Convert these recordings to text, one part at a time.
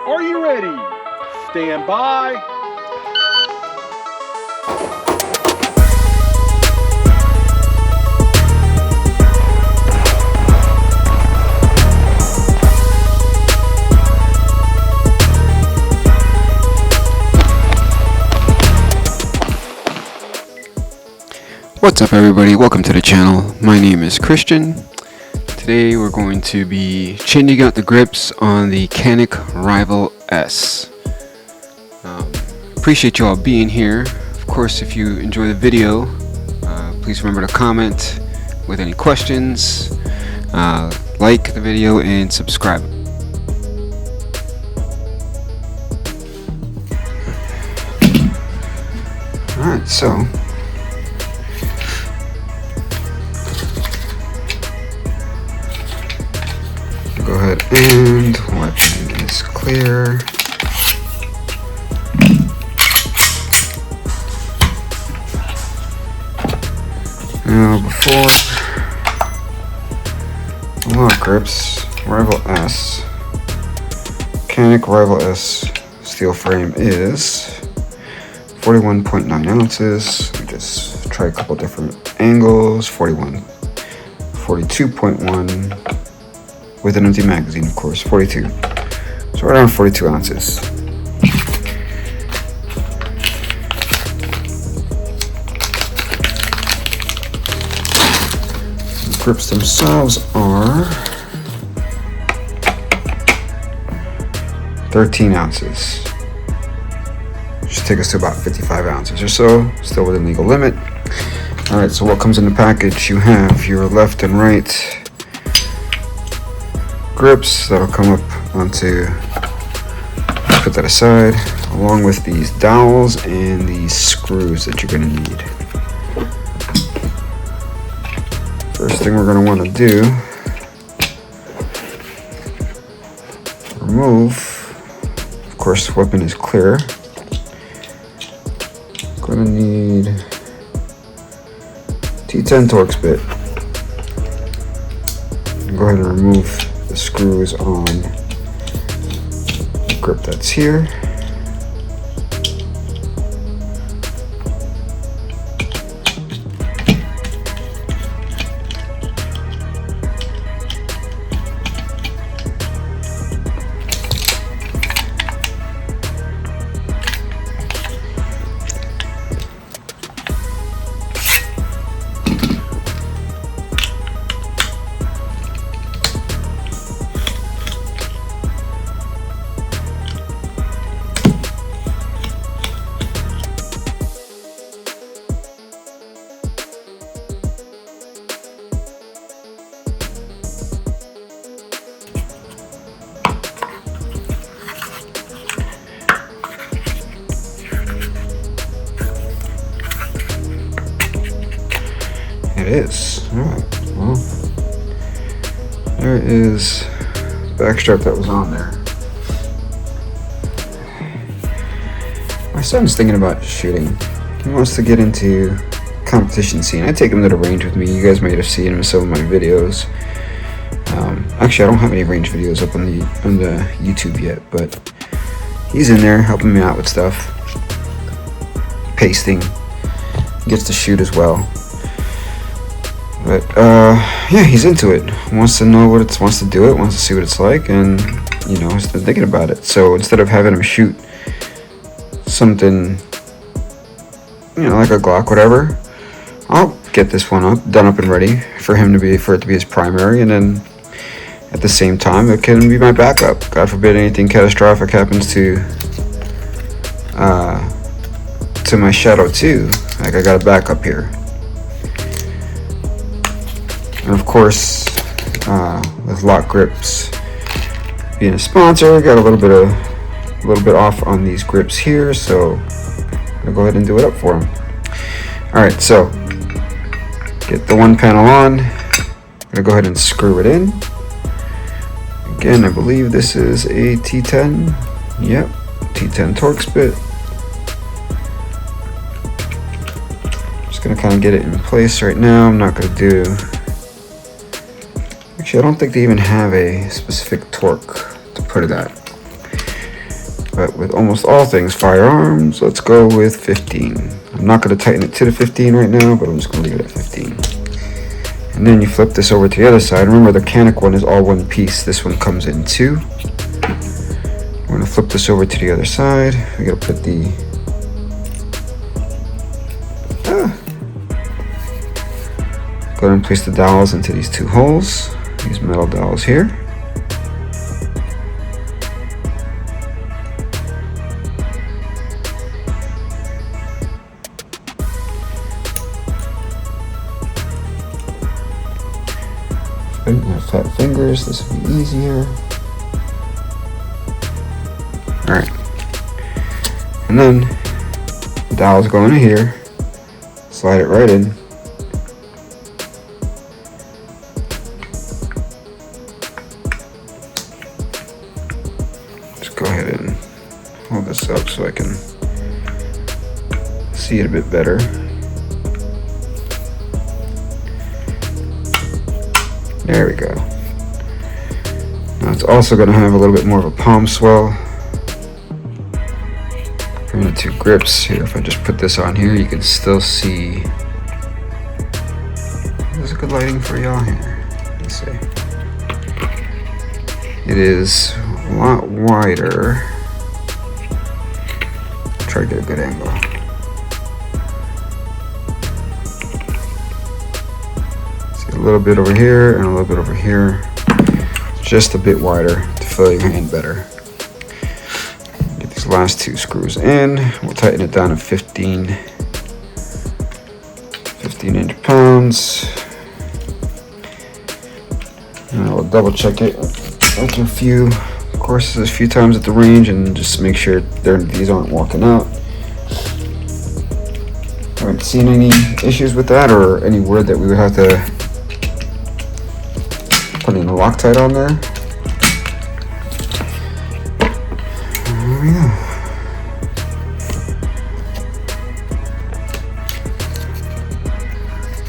Are you ready? Stand by. What's up everybody, welcome to the channel. My name is Christian. Today we're going to be changing out the grips on the Canik Rival S. Appreciate you all being here. Of course, if you enjoy the video, please remember to comment with any questions, like the video and subscribe. Alright, so go ahead and weapon is clear. Now before Lok Grips Rival S, Canik Rival S steel frame is 41.9 ounces. We just try a couple different angles. 41, 42.1. with an empty magazine, of course, 42. So around 42 ounces. The grips themselves are 13 ounces. Should take us to about 55 ounces or so, still within legal limit. Alright, so what comes in the package? You have your left and right grips that'll come up onto, put that aside, along with these dowels and these screws that you're going to need. First thing we're going to want to do, remove, of course the weapon is clear. Going to need T10 Torx bit. Go ahead and remove the screws on the grip that's here. It is. Alright, well, there is the back strap that was on there. My son's thinking about shooting. He wants to get into competition scene. I take him to the range with me. You guys might have seen him in some of my videos. Actually, I don't have any range videos up on the YouTube yet, but he's in there helping me out with stuff, pasting. He gets to shoot as well. But yeah, he's into it. Wants to know what it wants to do it, wants to see what it's like, and you know, he's been thinking about it. So instead of having him shoot something, you know, like a Glock, whatever, I'll get this one done up and ready for him to be, for it to be his primary, and then at the same time it can be my backup. God forbid anything catastrophic happens to my Shadow 2. Like, I got a backup here. And of course, with Lok Grips being a sponsor, I got a little bit off on these grips here, so I'm gonna go ahead and do it up for them. All right, so get the one panel on. I'm gonna go ahead and screw it in. Again, I believe this is a T10. Yep, T10 Torx bit. Just gonna kind of get it in place right now. I'm not gonna do. Actually, I don't think they even have a specific torque to put it at. But with almost all things firearms, let's go with 15. I'm not going to tighten it to the 15 right now, but I'm just going to leave it at 15. And then you flip this over to the other side. Remember, the Canik one is all one piece. This one comes in two. I'm going to flip this over to the other side. We got to put the go ahead and place the dowels into these two holes, these metal dowels here. My fat fingers, this will be easier. Alright. And then the dowels go into here, slide it right in. Just go ahead and hold this up so I can see it a bit better. There we go. Now it's also going to have a little bit more of a palm swell. From the two grips here, if I just put this on here, you can still see. There's a good lighting for y'all here. Let's see. It is a lot wider. Try to get a good angle. A little bit over here and a little bit over here, just a bit wider to fill your hand better. Get these last two screws in. We'll tighten it down to 15 inch-pounds, and we'll double check it after a few courses, a few times at the range, and just make sure these aren't walking out. Haven't seen any issues with that or any word that we would have to putting the Loctite on there. There we go.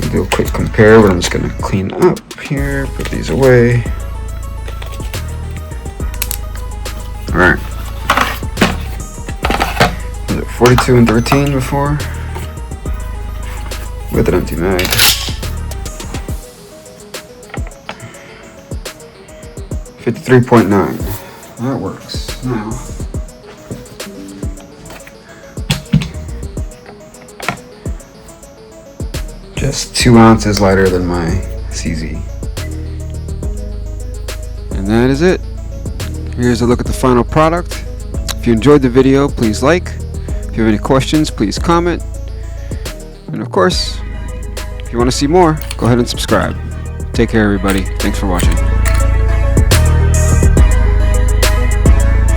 We'll do a quick compare, but I'm just going to clean up here, put these away. Alright. Was it 42 and 13 before? With an empty mag. 53.9. That works. Now, just 2 ounces lighter than my CZ. And that is it. Here's a look at the final product. If you enjoyed the video, please like. If you have any questions, please comment. And of course, if you want to see more, go ahead and subscribe. Take care, everybody. Thanks for watching.